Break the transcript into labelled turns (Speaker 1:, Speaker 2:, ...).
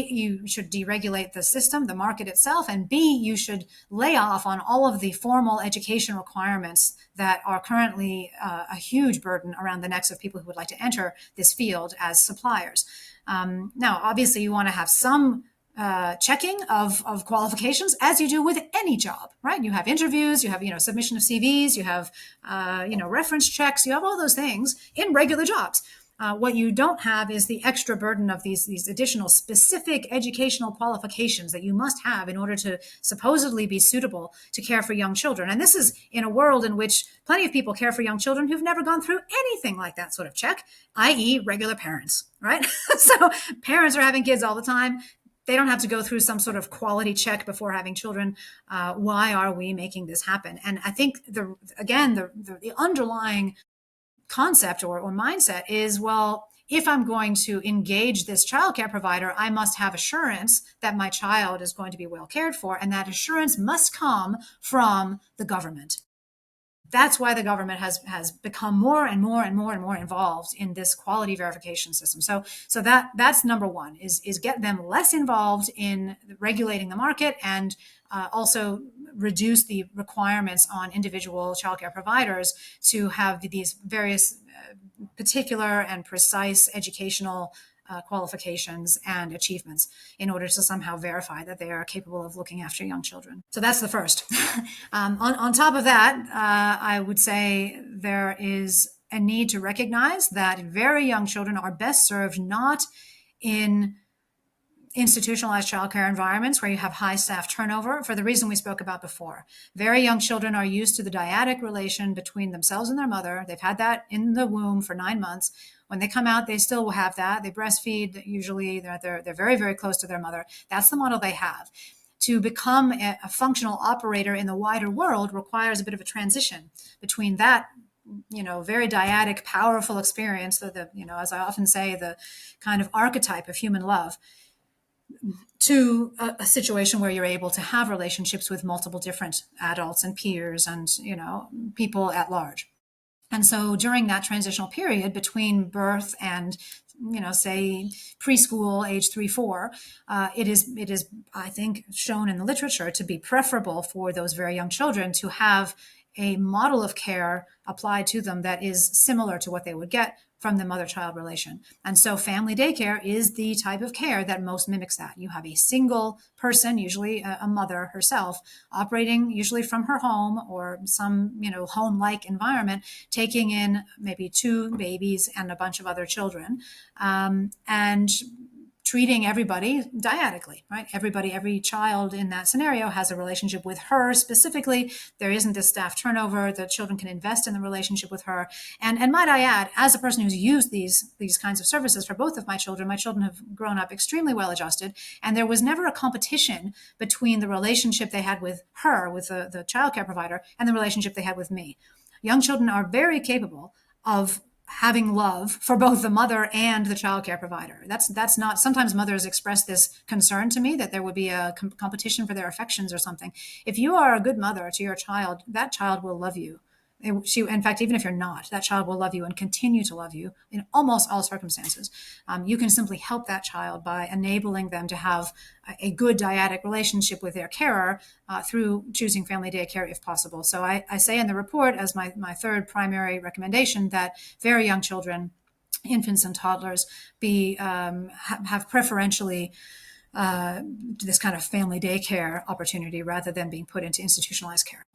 Speaker 1: you should deregulate the system, the market itself, and B, you should lay off on all of the formal education requirements that are currently a huge burden around the necks of people who would like to enter this field as suppliers. Now, obviously, you want to have some checking of qualifications, as you do with any job, right? You have interviews, you have, submission of CVs, you have, reference checks, you have all those things in regular jobs. What you don't have is the extra burden of these additional specific educational qualifications that you must have in order to supposedly be suitable to care for young children. And this is in a world in which plenty of people care for young children who've never gone through anything like that sort of check, i.e. regular parents, right? So parents are having kids all the time. They don't have to go through some sort of quality check before having children. Why are we making this happen? And I think the underlying concept or mindset is, well, if I'm going to engage this childcare provider, I must have assurance that my child is going to be well cared for, and that assurance must come from the government. That's why the government has become more and more and more and more involved in this quality verification system. So that's number one, is get them less involved in regulating the market, and also reduce the requirements on individual childcare providers to have these various particular and precise educational qualifications and achievements in order to somehow verify that they are capable of looking after young children. So that's the first. On top of that, I would say there is a need to recognize that very young children are best served not in institutionalized childcare environments where you have high staff turnover, for the reason we spoke about before. Very young children are used to the dyadic relation between themselves and their mother. They've had that in the womb for 9 months. When they come out, they still will have that. They breastfeed. Usually they're very, very close to their mother. That's the model they have. To become a functional operator in the wider world requires a bit of a transition between that, very dyadic, powerful experience, as I often say, the kind of archetype of human love, to a situation where you're able to have relationships with multiple different adults and peers and, people at large. And so during that transitional period between birth and, say preschool, age 3-4, it is, I think, shown in the literature to be preferable for those very young children to have a model of care applied to them that is similar to what they would get from the mother-child relation. And so family daycare is the type of care that most mimics that. You have a single person, usually a mother herself, operating usually from her home or some, home-like environment, taking in maybe 2 babies and a bunch of other children, and treating everybody dyadically, right? Every child in that scenario has a relationship with her specifically. There isn't this staff turnover. The children can invest in the relationship with her. And might I add, as a person who's used these kinds of services for both of my children have grown up extremely well adjusted. And there was never a competition between the relationship they had with her, with the childcare provider, and the relationship they had with me. Young children are very capable of having love for both the mother and the childcare provider. That's not, sometimes mothers express this concern to me that there would be a competition for their affections or something. If you are a good mother to your child, that child will love you. In fact, even if you're not, that child will love you and continue to love you in almost all circumstances. You can simply help that child by enabling them to have a good dyadic relationship with their carer through choosing family daycare if possible. So I say in the report as my third primary recommendation that very young children, infants and toddlers, have preferentially this kind of family daycare opportunity rather than being put into institutionalized care.